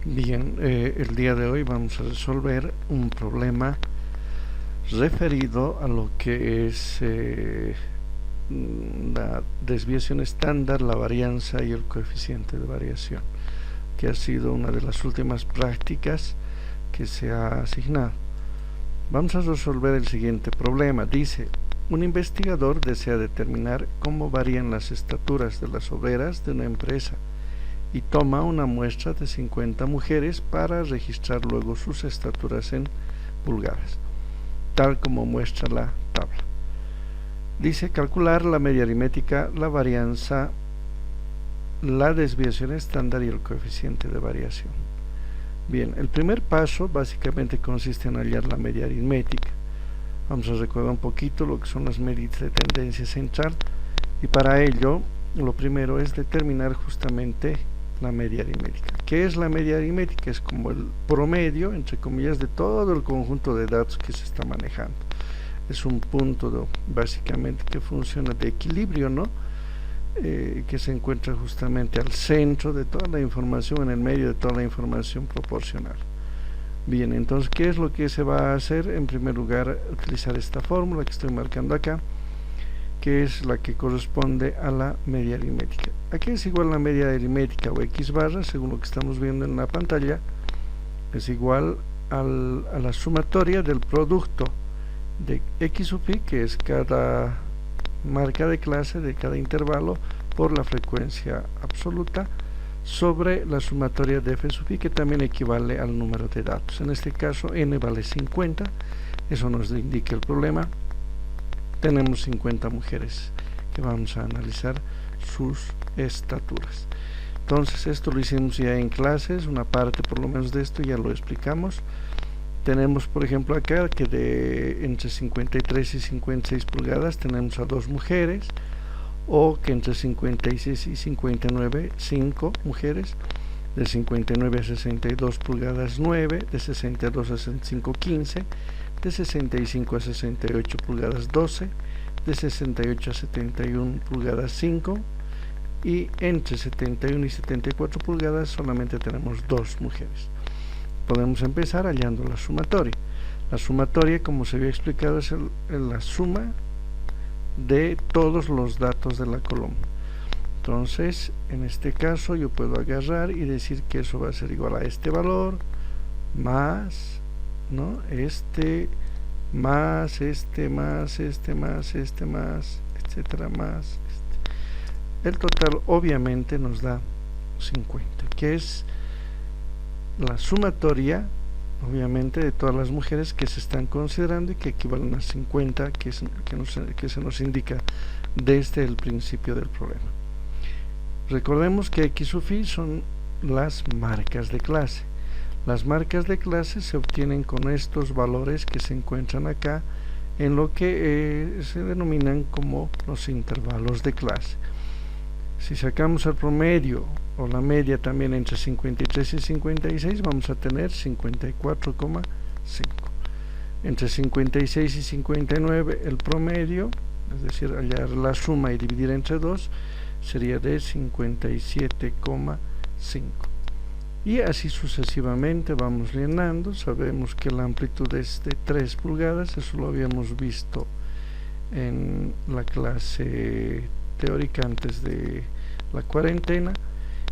Bien, el día de hoy vamos a resolver un problema referido a lo que es la desviación estándar, la varianza y el coeficiente de variación, que ha sido una de las últimas prácticas que se ha asignado. Vamos a resolver el siguiente problema. Dice: un investigador desea determinar cómo varían las estaturas de las obreras de una empresa y toma una muestra de 50 mujeres para registrar luego sus estaturas en pulgadas, tal como muestra la tabla. Dice: calcular la media aritmética, la varianza, la desviación estándar y el coeficiente de variación. Bien, el primer paso básicamente consiste en hallar la media aritmética. Vamos a recordar un poquito lo que son las medidas de tendencia central, y para ello lo primero es determinar justamente la media aritmética. ¿Qué es la media aritmética? Es como el promedio, entre comillas, de todo el conjunto de datos que se está manejando. Es un punto básicamente que funciona de equilibrio, ¿no? Que se encuentra justamente al centro de toda la información, en el medio de toda la información proporcional. Bien, entonces, ¿qué es lo que se va a hacer? En primer lugar, utilizar esta fórmula que estoy marcando acá, que es la que corresponde a la media aritmética. Aquí es igual a la media aritmética, o x barra, según lo que estamos viendo en la pantalla, es igual a la sumatoria del producto de x sub i, que es cada marca de clase de cada intervalo, por la frecuencia absoluta, sobre la sumatoria de f sub i, que también equivale al número de datos. En este caso n vale 50, eso nos indica el problema. Tenemos 50 mujeres que vamos a analizar sus estaturas. Entonces, esto lo hicimos ya en clases, una parte por lo menos de esto ya lo explicamos. Tenemos, por ejemplo, acá que de entre 53 y 56 pulgadas tenemos a 2 mujeres, o que entre 56 y 59, 5 mujeres, de 59 a 62 pulgadas 9, de 62 a 65 15, de 65 a 68 pulgadas 12, de 68 a 71 pulgadas 5, y entre 71 y 74 pulgadas solamente tenemos 2 mujeres. Podemos empezar hallando la sumatoria. La sumatoria, como se había explicado, es la suma de todos los datos de la columna. Entonces, en este caso yo puedo agarrar y decir que eso va a ser igual a este valor más, ¿no?, este más este más este más este más, etcétera, más este. El total obviamente nos da 50, que es la sumatoria obviamente de todas las mujeres que se están considerando y que equivalen a 50, que se nos indica desde el principio del problema. Recordemos que x sub i son las marcas de clase. Las marcas de clase se obtienen con estos valores que se encuentran acá, en lo que se denominan como los intervalos de clase. Si sacamos el promedio o la media también entre 53 y 56, vamos a tener 54,5. Entre 56 y 59 el promedio, es decir, hallar la suma y dividir entre 2, sería de 57,5. Y así sucesivamente vamos llenando. Sabemos que la amplitud es de 3 pulgadas, eso lo habíamos visto en la clase teórica antes de la cuarentena,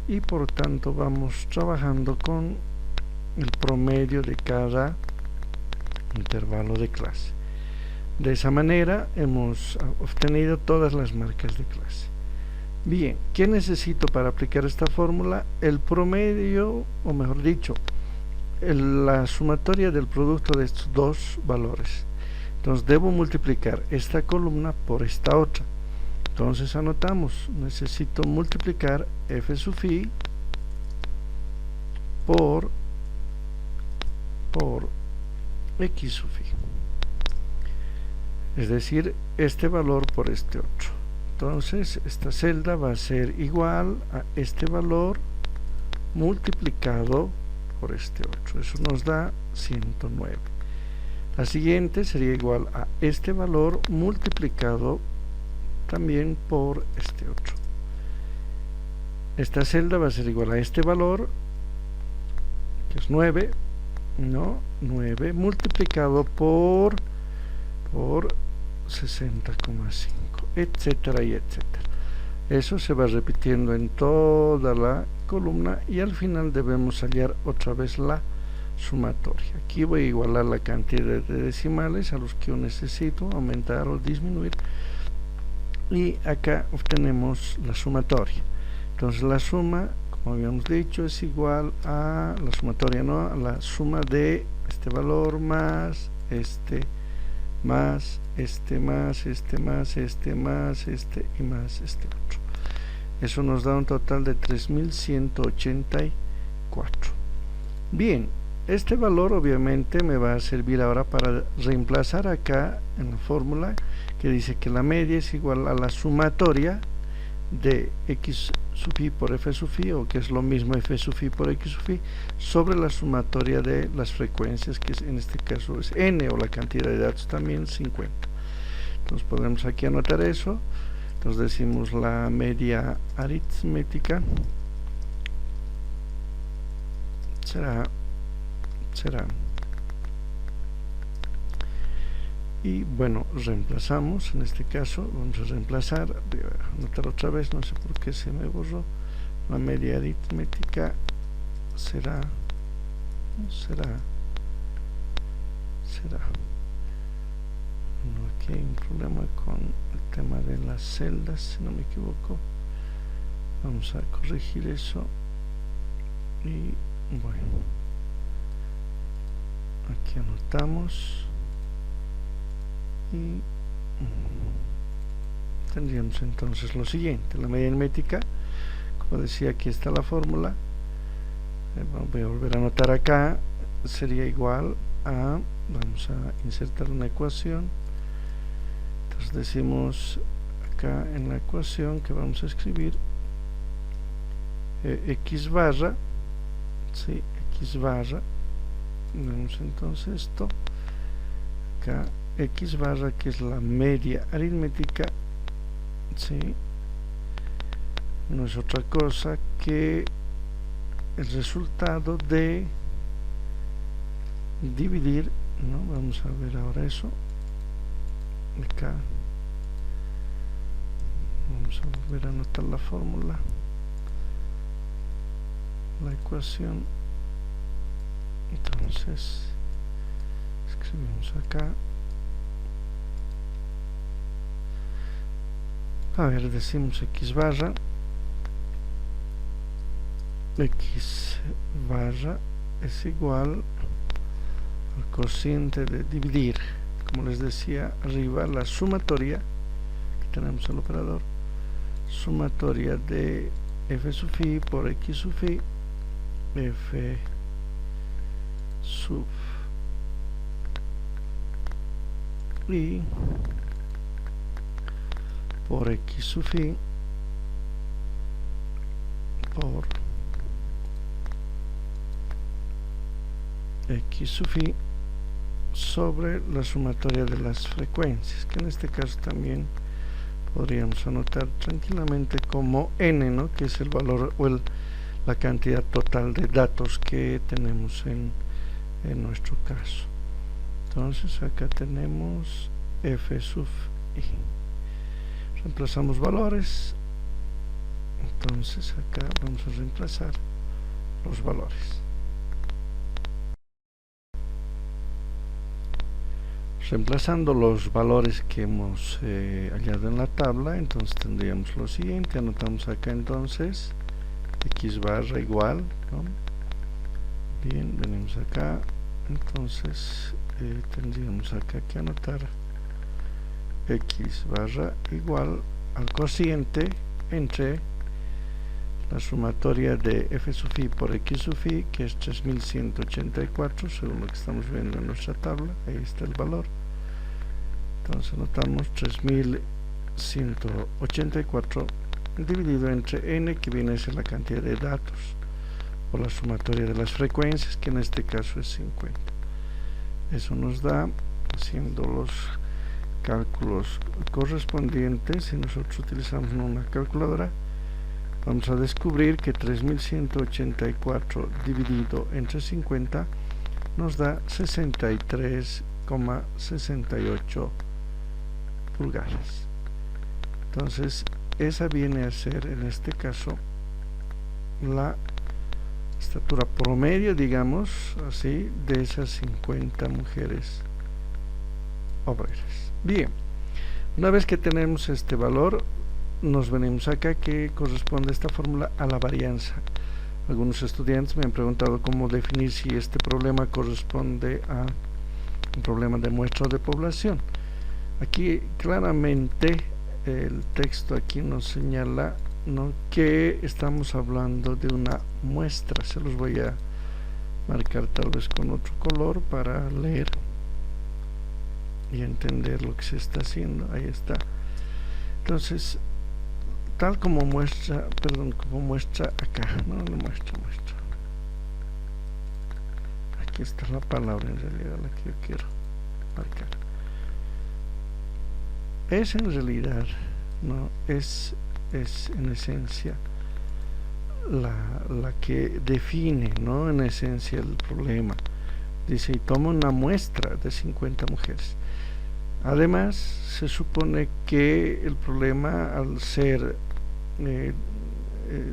y por tanto vamos trabajando con el promedio de cada intervalo de clase. De esa manera hemos obtenido todas las marcas de clase. Bien, ¿qué necesito para aplicar esta fórmula? El promedio, o mejor dicho, la sumatoria del producto de estos dos valores. Entonces debo multiplicar esta columna por esta otra. Entonces anotamos: necesito multiplicar f sub i por x sub i, es decir, este valor por este otro. Entonces esta celda va a ser igual a este valor multiplicado por este otro, eso nos da 109. La siguiente sería igual a este valor multiplicado también por este otro. Esta celda va a ser igual a este valor 9, ¿no? 9 multiplicado por 60,5, etcétera y etcétera. Eso se va repitiendo en toda la columna y al final debemos hallar otra vez la sumatoria. Aquí voy a igualar la cantidad de decimales a los que yo necesito aumentar o disminuir, y acá obtenemos la sumatoria. Entonces la suma, como habíamos dicho, es igual a la sumatoria, ¿no? A la suma de este valor más este, más este, más este, más este, más este y más este otro. Eso nos da un total de 3184. Bien, este valor obviamente me va a servir ahora para reemplazar acá en la fórmula que dice que la media es igual a la sumatoria de x sub i por f sub i, o que es lo mismo f sub i por x sub i, sobre la sumatoria de las frecuencias, que en este caso es n, o la cantidad de datos también 50. Entonces podemos aquí anotar eso. Entonces decimos la media aritmética será y bueno, reemplazamos. En este caso vamos a reemplazar, voy a anotar otra vez, no sé por qué se me borró. La media aritmética será bueno, aquí hay un problema con el tema de las celdas, si no me equivoco. Vamos a corregir eso y bueno, aquí anotamos y tendríamos entonces lo siguiente: la media aritmética, como decía, aquí está la fórmula, voy a volver a anotar acá, sería igual a, vamos a insertar una ecuación. Entonces decimos acá en la ecuación que vamos a escribir x barra, ¿sí? X barra, vemos entonces esto acá, x barra, que es la media aritmética, ¿sí? No es otra cosa que el resultado de dividir, ¿no? Vamos a ver ahora eso acá. Vamos a volver a anotar la fórmula, la ecuación. Entonces escribimos acá, a ver, decimos x barra es igual al cociente de dividir, como les decía arriba, la sumatoria que tenemos el operador, sumatoria de f sub i por x sub i, f sub i por x sub i por x sub i sobre la sumatoria de las frecuencias, que en este caso también podríamos anotar tranquilamente como n, ¿no? Que es el valor o la cantidad total de datos que tenemos en nuestro caso. Entonces acá tenemos f sub i, reemplazamos valores. Entonces acá vamos a reemplazar los valores. Reemplazando los valores que hemos hallado en la tabla, entonces tendríamos lo siguiente. Anotamos acá entonces x barra igual, ¿no? Bien, venimos acá, entonces tendríamos acá que anotar x barra igual al cociente entre la sumatoria de f sub i por x sub i, que es 3184 según lo que estamos viendo en nuestra tabla. Ahí está el valor. Entonces anotamos 3184 dividido entre n, que viene a ser la cantidad de datos o la sumatoria de las frecuencias, que en este caso es 50. Eso nos da, haciendo los cálculos correspondientes, si nosotros utilizamos una calculadora, vamos a descubrir que 3184 dividido entre 50 nos da 63,68 pulgadas. Entonces esa viene a ser en este caso la estatura promedio, digamos así, de esas 50 mujeres obreras. Bien, una vez que tenemos este valor, nos venimos acá que corresponde esta fórmula a la varianza. Algunos estudiantes me han preguntado cómo definir si este problema corresponde a un problema de muestra de población. Aquí claramente el texto aquí nos señala, ¿no?, que estamos hablando de una muestra. Se los voy a marcar tal vez con otro color para leer y entender lo que se está haciendo. Ahí está. Entonces, tal como muestra, como muestra acá, no muestra. Aquí está la palabra en realidad la que yo quiero marcar. Es en realidad, no es en esencia la que define, ¿no?, en esencia el problema. Dice, y toma una muestra de 50 mujeres. Además, se supone que el problema, al ser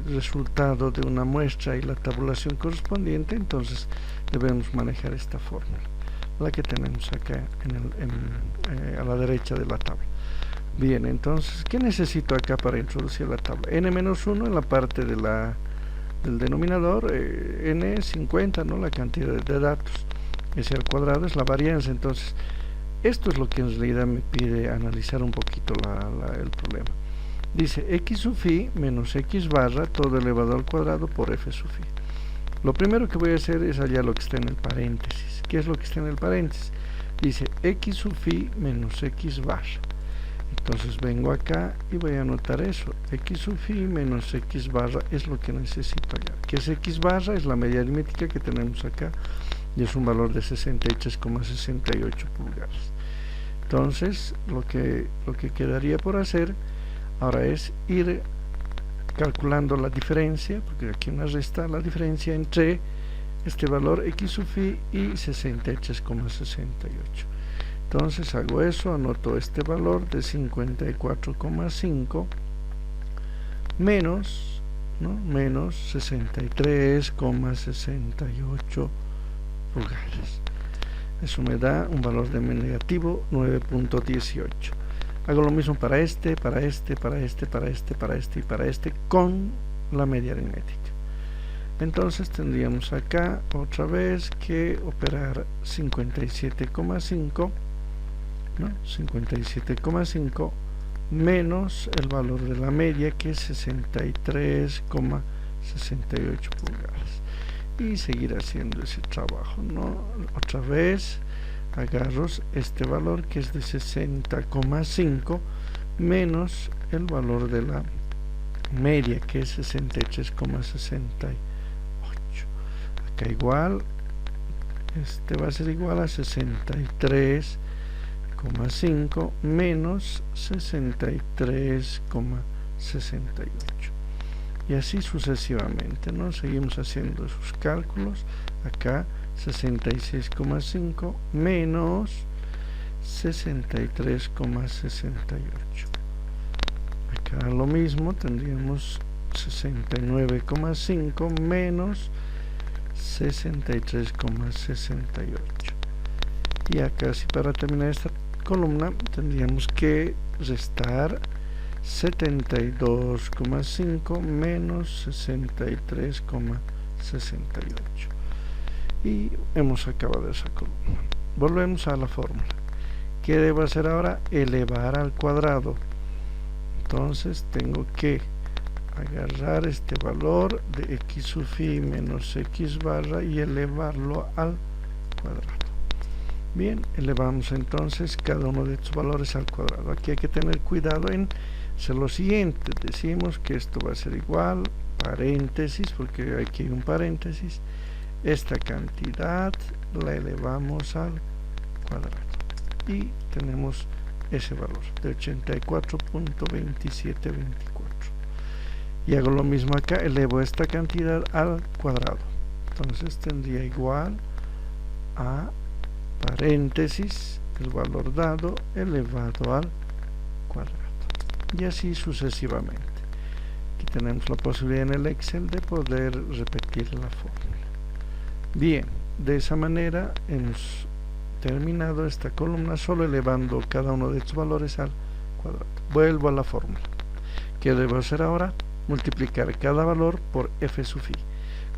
resultado de una muestra y la tabulación correspondiente, entonces debemos manejar esta fórmula, la que tenemos acá a la derecha de la tabla. Bien, entonces, ¿qué necesito acá para introducir la tabla? n-1 en la parte de del denominador, n 50, ¿no?, la cantidad de datos, s al cuadrado es la varianza. Entonces, esto es lo que en realidad me pide analizar un poquito el problema. Dice x sub phi menos x barra todo elevado al cuadrado por f sub phi. Lo primero que voy a hacer es hallar lo que está en el paréntesis. ¿Qué es lo que está en el paréntesis? Dice x sub phi menos x barra. Entonces vengo acá y voy a anotar eso. X sub phi menos x barra es lo que necesito hallar. ¿Qué es x barra? Es la media aritmética que tenemos acá y es un valor de 63,68 pulgadas. Entonces lo que quedaría por hacer ahora es ir calculando la diferencia, porque aquí una resta, la diferencia entre este valor x sub phi y 63,68. Entonces hago eso, anoto este valor de 54,5 menos 63,68 pulgadas. Eso me da un valor de negativo 9.18. Hago lo mismo para este y para este con la media aritmética. Entonces tendríamos acá otra vez que operar 57,5, ¿no?, 57,5 menos el valor de la media, que es 63,68 pulgadas, y seguir haciendo ese trabajo, ¿no? Otra vez agarro este valor que es de 60,5 menos el valor de la media, que es 63,68. Acá igual, este va a ser igual a 63,5 menos 63,68, y así sucesivamente, ¿no? Seguimos haciendo esos cálculos. Acá 66,5 menos 63,68. Acá lo mismo, tendríamos 69,5 menos 63,68. Y acá, si para terminar esta columna, tendríamos que restar 72,5 menos 63,68. Y hemos acabado esa columna. Volvemos a la fórmula. ¿Qué debo hacer ahora? Elevar al cuadrado. Entonces tengo que agarrar este valor de x sub phi menos x barra y elevarlo al cuadrado. Bien, elevamos entonces cada uno de estos valores al cuadrado. Aquí hay que tener cuidado en hacer lo siguiente. Decimos que esto va a ser igual, paréntesis, porque aquí hay un paréntesis, esta cantidad la elevamos al cuadrado y tenemos ese valor de 84.2724. y hago lo mismo acá, elevo esta cantidad al cuadrado. Entonces tendría igual a paréntesis el valor dado elevado al cuadrado, y así sucesivamente. Aquí tenemos la posibilidad en el Excel de poder repetir la fórmula. Bien, de esa manera hemos terminado esta columna solo elevando cada uno de estos valores al cuadrado. Vuelvo a la fórmula. ¿Qué debo hacer ahora? Multiplicar cada valor por f sub i.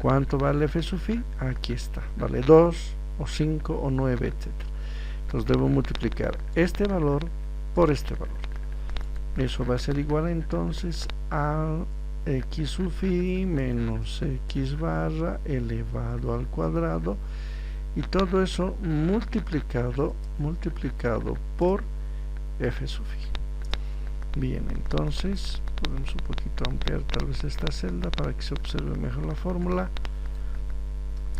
¿Cuánto vale f sub i? Aquí está, vale 2 o 5 o 9, etc. Entonces debo multiplicar este valor por este valor. Eso va a ser igual entonces a x sub i menos x barra elevado al cuadrado, y todo eso multiplicado por f sub i. Bien, entonces podemos un poquito ampliar tal vez esta celda para que se observe mejor la fórmula.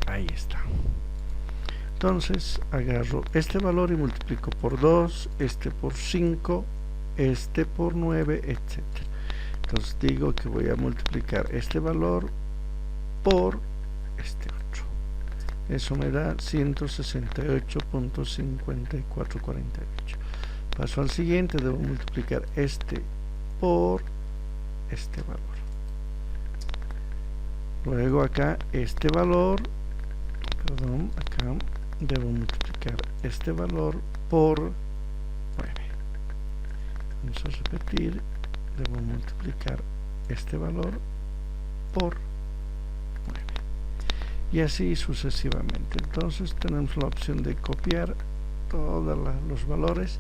Ahí está. Entonces agarro este valor y multiplico por 2, este por 5, este por 9, etc. Entonces digo que voy a multiplicar este valor por este 8. Eso me da 168.5448. Paso al siguiente, debo multiplicar este por este valor. Luego acá este valor, perdón, acá debo multiplicar este valor por 9. Vamos a repetir, debo multiplicar este valor por 9. Y así sucesivamente. Entonces tenemos la opción de copiar todos los valores,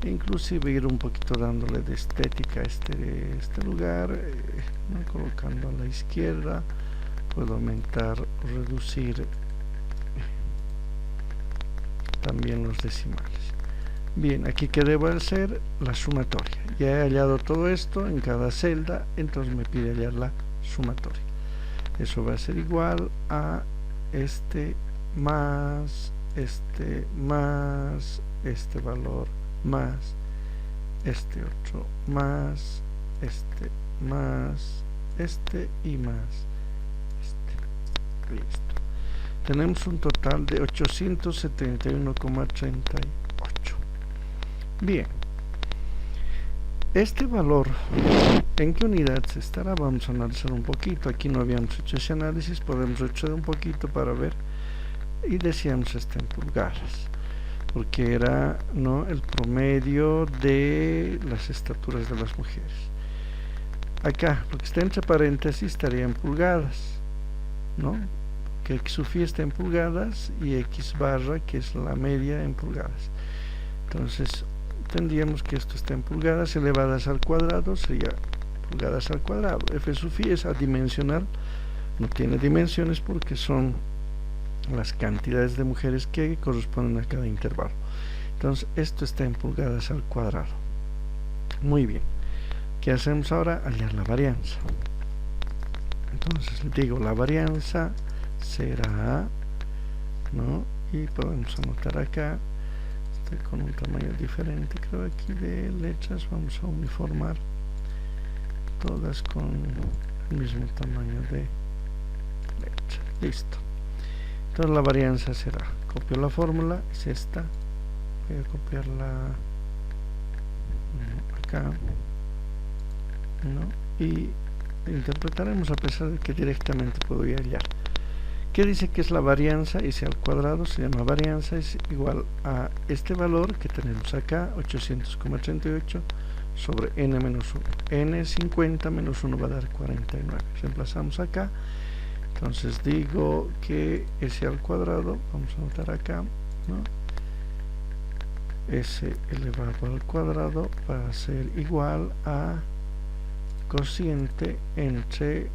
e inclusive ir un poquito dándole de estética a este lugar, ¿no? Colocando a la izquierda. Puedo aumentar o reducir también los decimales. Bien, aquí que debo hacer la sumatoria. Ya he hallado todo esto en cada celda, entonces me pide hallar la sumatoria. Eso va a ser igual a este más este valor más este otro más este y más este. Listo. Tenemos un total de 871,38. Bien, este valor, ¿en qué unidad se estará? Vamos a analizar un poquito. Aquí no habíamos hecho ese análisis, podemos retroceder un poquito para ver, y decíamos está en pulgadas, porque era, ¿no?, el promedio de las estaturas de las mujeres. Acá, lo que está entre paréntesis estaría en pulgadas, ¿no? Que x sub i está en pulgadas y x barra, que es la media, en pulgadas. Entonces tendríamos que esto está en pulgadas elevadas al cuadrado, sería pulgadas al cuadrado. F sub i es adimensional, no tiene dimensiones porque son las cantidades de mujeres que corresponden a cada intervalo. Entonces esto está en pulgadas al cuadrado. Muy bien, ¿qué hacemos ahora? Hallar la varianza. Entonces digo, la varianza será, ¿no? Y podemos anotar acá, con un tamaño diferente, creo, aquí de letras. Vamos a uniformar todas con el mismo tamaño de letra. Listo. Entonces la varianza será, copio la fórmula, es esta, voy a copiarla acá, ¿no? Y interpretaremos a pesar de que directamente puedo ir hallar. ¿Qué dice que es la varianza? Y si al cuadrado se llama varianza, es igual a este valor que tenemos acá, 800,38 sobre n menos 1. n 50 menos 1 va a dar 49. Reemplazamos acá. Entonces digo que s al cuadrado, vamos a anotar acá, ¿no?, s elevado al cuadrado va a ser igual a cociente entre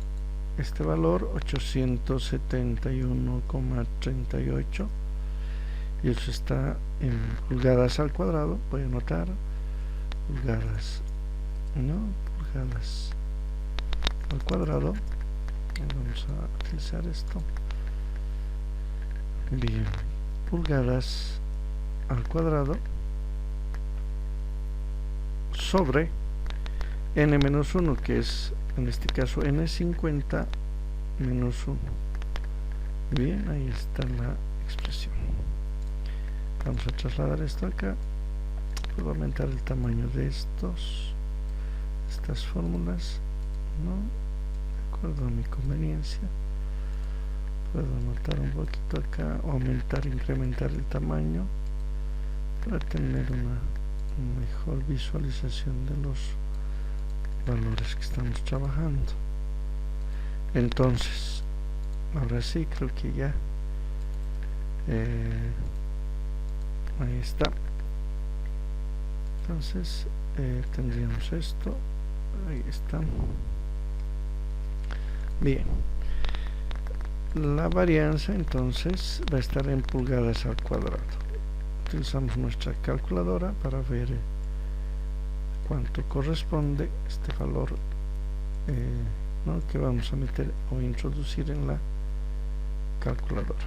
este valor, 871,38, y eso está en pulgadas al cuadrado. Voy a anotar pulgadas, ¿no?, pulgadas al cuadrado. Vamos a utilizar esto. Bien, pulgadas al cuadrado sobre n-1, que es en este caso n50 menos 1. Bien, ahí está la expresión. Vamos a trasladar esto acá. Puedo aumentar el tamaño de estas fórmulas, ¿no? De acuerdo a mi conveniencia. Puedo anotar un poquito acá, o aumentar, incrementar el tamaño para tener una mejor visualización de los valores que estamos trabajando. Entonces, ahora sí, creo que ya ahí está. Entonces tendríamos esto, ahí está. Bien, la varianza entonces va a estar en pulgadas al cuadrado. Utilizamos nuestra calculadora para ver cuánto corresponde este valor, ¿no?, que vamos a meter o introducir en la calculadora.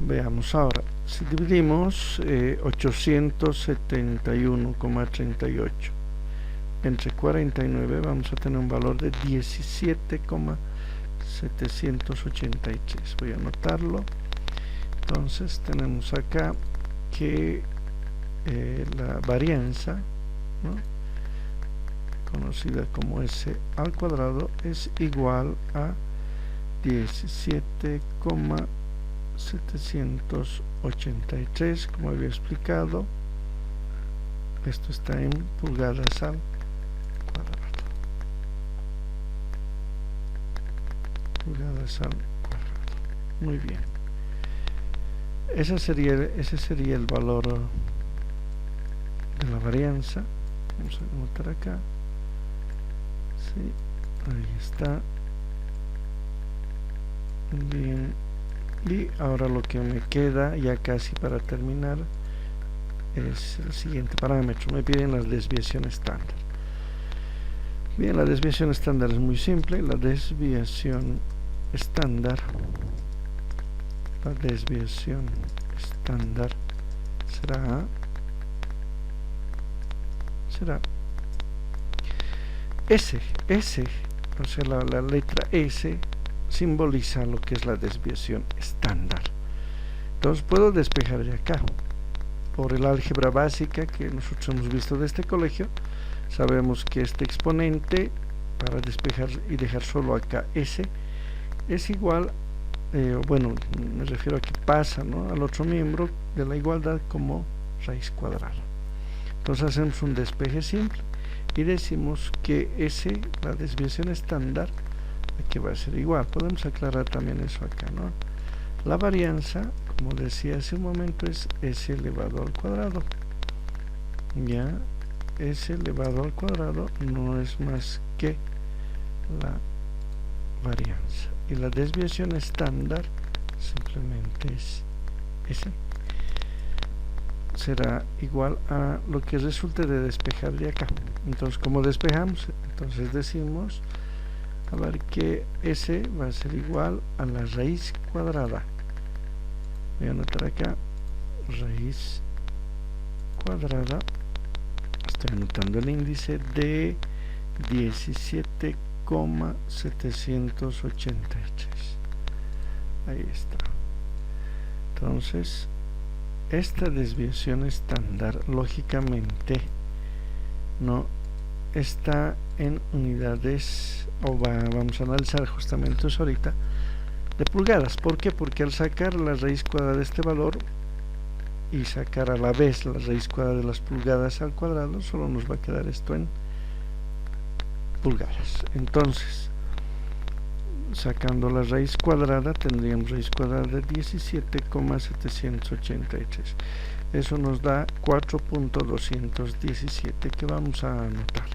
Veamos ahora, si dividimos 871,38 entre 49, vamos a tener un valor de 17,783. Voy a anotarlo. Entonces tenemos acá que la varianza, ¿no?, conocida como S al cuadrado, es igual a 17,783, como había explicado. Esto está en pulgadas al cuadrado. Pulgadas al cuadrado. Muy bien. Ese sería el valor de la varianza. Vamos a anotar acá. Sí, ahí está. Bien, y ahora lo que me queda ya casi para terminar es el siguiente parámetro. Me piden la desviación estándar. Bien, la desviación estándar es muy simple. La desviación estándar será S, o sea, la letra S simboliza lo que es la desviación estándar. Entonces puedo despejar de acá. Por el álgebra básica que nosotros hemos visto de este colegio, sabemos que este exponente, para despejar y dejar solo acá S, es igual, bueno, me refiero a que pasa, ¿no?, al otro miembro de la igualdad como raíz cuadrada. Entonces hacemos un despeje simple y decimos que S, la desviación estándar, aquí va a ser igual. Podemos aclarar también eso acá, ¿no? La varianza, como decía hace un momento, es S elevado al cuadrado. Ya, S elevado al cuadrado no es más que la varianza. Y la desviación estándar simplemente es S. Será igual a lo que resulte de despejar de acá. Entonces, como despejamos, entonces decimos, a ver, que S va a ser igual a la raíz cuadrada. Voy a anotar acá, raíz cuadrada. Estoy anotando el índice de 17,783. Ahí está. Entonces, esta desviación estándar, lógicamente, no está en unidades, o vamos a analizar justamente eso ahorita, de pulgadas. ¿Por qué? Porque al sacar la raíz cuadrada de este valor y sacar a la vez la raíz cuadrada de las pulgadas al cuadrado, solo nos va a quedar esto en pulgadas. Entonces, sacando la raíz cuadrada, tendríamos raíz cuadrada de 17,783. Eso nos da 4.217, que vamos a anotar.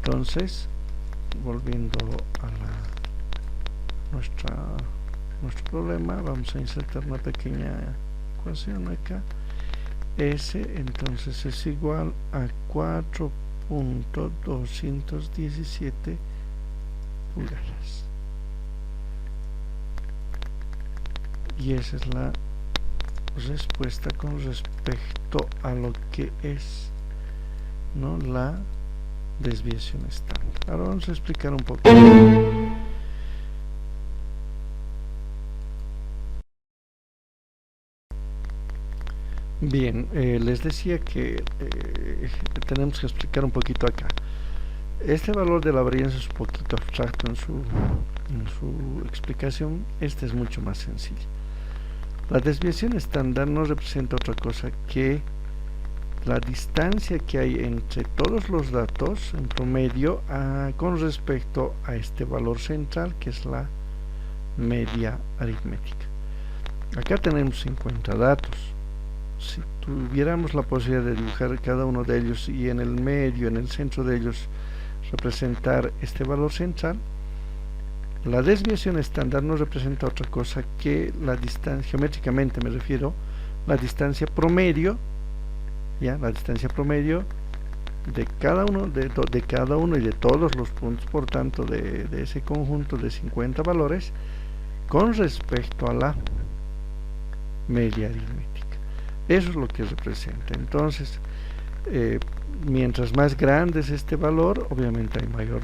Entonces, volviendo a nuestro problema, vamos a insertar una pequeña ecuación acá. S entonces es igual a 4.217 pulgadas. Y esa es la respuesta con respecto a lo que es, ¿no?, la desviación estándar. Ahora vamos a explicar un poco. Bien, les decía que tenemos que explicar un poquito acá. Este valor de la varianza es un poquito abstracto en su explicación. Este es mucho más sencillo. La desviación estándar no representa otra cosa que la distancia que hay entre todos los datos en promedio con respecto a este valor central, que es la media aritmética. Acá tenemos 50 datos. Si tuviéramos la posibilidad de dibujar cada uno de ellos y en el medio, en el centro de ellos, representar este valor central, la desviación estándar no representa otra cosa que la distancia, geométricamente me refiero, la distancia promedio, ya, la distancia promedio de cada uno y de todos los puntos, por tanto, de ese conjunto de 50 valores con respecto a la media aritmética. Eso es lo que representa. Entonces, mientras más grande es este valor, obviamente hay mayor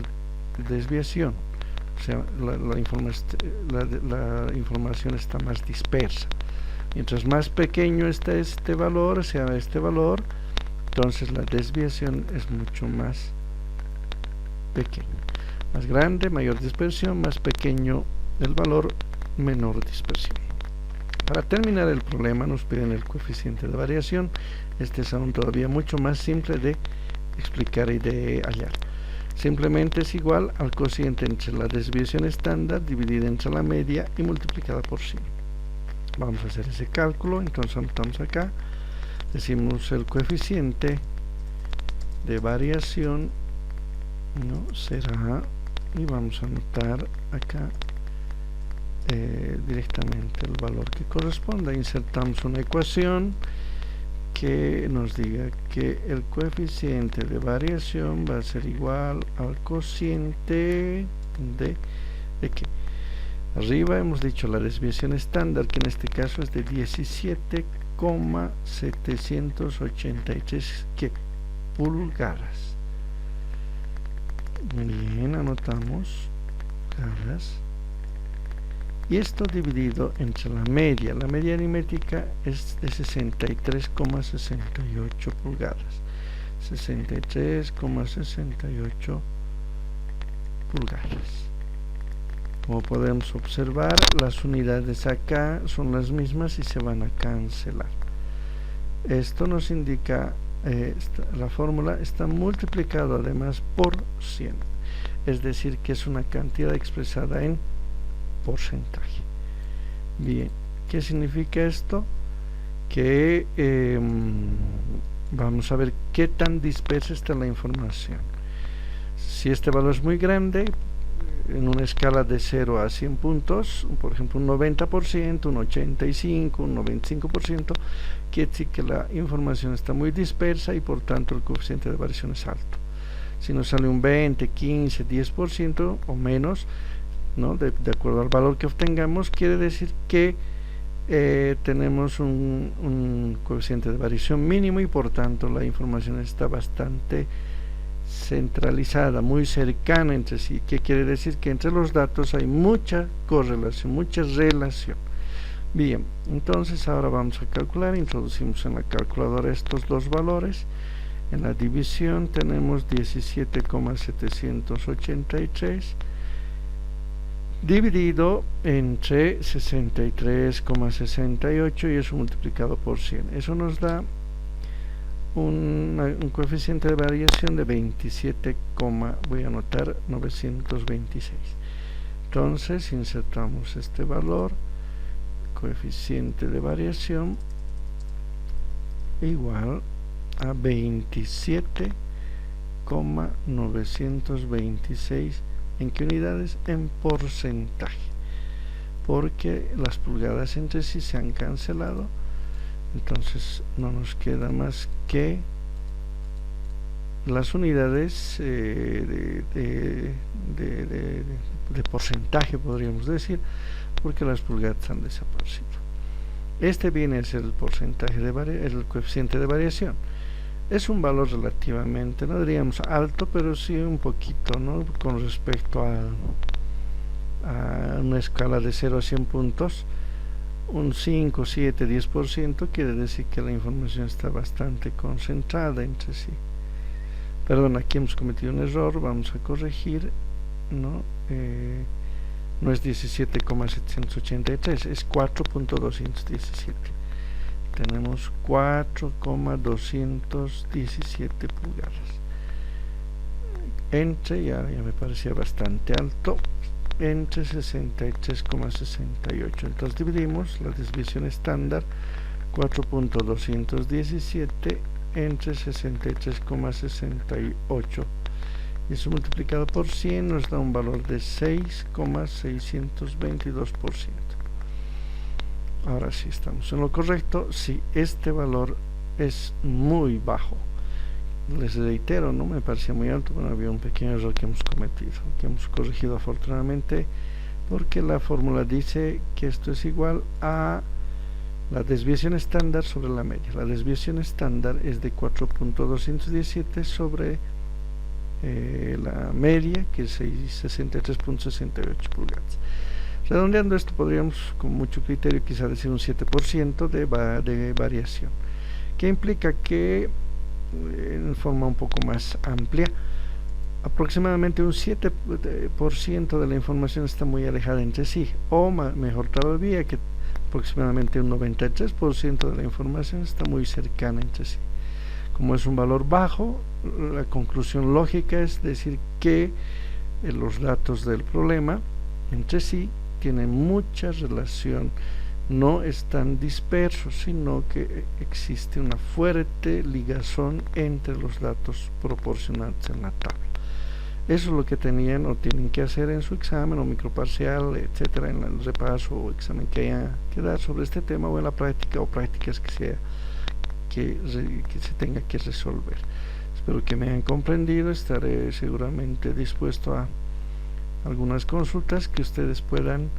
desviación. O sea, la información está más dispersa. Mientras más pequeño está este valor, entonces la desviación es mucho más pequeña. Más grande, mayor dispersión; más pequeño el valor, menor dispersión. Para terminar el problema nos piden el coeficiente de variación. Este es aún todavía mucho más simple de explicar y de hallar. Simplemente es igual al cociente entre la desviación estándar dividida entre la media y multiplicada por 100. Vamos a hacer ese cálculo. Entonces anotamos acá, decimos el coeficiente de variación, ¿no?, será, y vamos a anotar acá directamente el valor que corresponda. Insertamos una ecuación que nos diga que el coeficiente de variación va a ser igual al cociente de ¿qué? Arriba hemos dicho la desviación estándar, que en este caso es de 17,783 pulgadas. Bien, anotamos pulgadas. Y esto dividido entre la media aritmética es de 63,68 pulgadas. 63,68 pulgadas. Como podemos observar, las unidades acá son las mismas y se van a cancelar. Esto nos indica, la fórmula está multiplicado además por 100. Es decir, que es una cantidad expresada en porcentaje. Bien, ¿qué significa esto? Que vamos a ver qué tan dispersa está la información. Si este valor es muy grande, en una escala de 0 a 100 puntos, por ejemplo un 90%, un 85%, un 95%, quiere decir que la información está muy dispersa y por tanto el coeficiente de variación es alto. Si nos sale un 20, 15, 10% o menos, ¿no?, de acuerdo al valor que obtengamos, quiere decir que tenemos un coeficiente de variación mínimo y por tanto la información está bastante centralizada, muy cercana entre sí. ¿Qué quiere decir? Que entre los datos hay mucha correlación, mucha relación. Bien, entonces ahora vamos a calcular. Introducimos en la calculadora estos dos valores. En la división tenemos 17,783 dividido entre 63,68 y eso multiplicado por 100. Eso nos da un coeficiente de variación de 27, voy a anotar 926. Entonces insertamos este valor, coeficiente de variación igual a 27,926. ¿En qué unidades? En porcentaje, porque las pulgadas entre sí se han cancelado. Entonces no nos queda más que las unidades de porcentaje, podríamos decir, porque las pulgadas han desaparecido. Este viene a ser el porcentaje el coeficiente de variación. Es un valor relativamente, no diríamos alto, pero sí un poquito, ¿no? Con respecto a una escala de 0 a 100 puntos, un 5, 7, 10% quiere decir que la información está bastante concentrada entre sí. Perdón, aquí hemos cometido un error, vamos a corregir, ¿no? No es 17,783, es 4.217. Tenemos 4,217 pulgadas. Entre, ya me parecía bastante alto, entre 63,68. Entonces dividimos la desviación estándar 4.217 entre 63,68. Y eso multiplicado por 100 nos da un valor de 6,622%. Ahora sí estamos en lo correcto. Si este valor es muy bajo, les reitero, no me parecía muy alto, bueno, había un pequeño error que hemos cometido, que hemos corregido afortunadamente, porque la fórmula dice que esto es igual a la desviación estándar sobre la media. La desviación estándar es de 4.217 sobre la media, que es 63.68 pulgadas. Redondeando esto, podríamos con mucho criterio quizá decir un 7% de variación, que implica que en forma un poco más amplia, aproximadamente un 7% de la información está muy alejada entre sí, o mejor todavía, que aproximadamente un 93% de la información está muy cercana entre sí. Como es un valor bajo, la conclusión lógica es decir que los datos del problema entre sí tienen mucha relación, no están dispersos, sino que existe una fuerte ligazón entre los datos proporcionados en la tabla. Eso es lo que tenían o tienen que hacer en su examen o microparcial, etcétera, en el repaso o examen que haya que dar sobre este tema, o en la práctica o prácticas que se tenga que resolver. Espero que me hayan comprendido. Estaré seguramente dispuesto a algunas consultas que ustedes puedan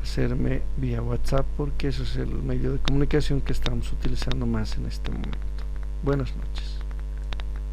hacerme vía WhatsApp, porque eso es el medio de comunicación que estamos utilizando más en este momento. Buenas noches.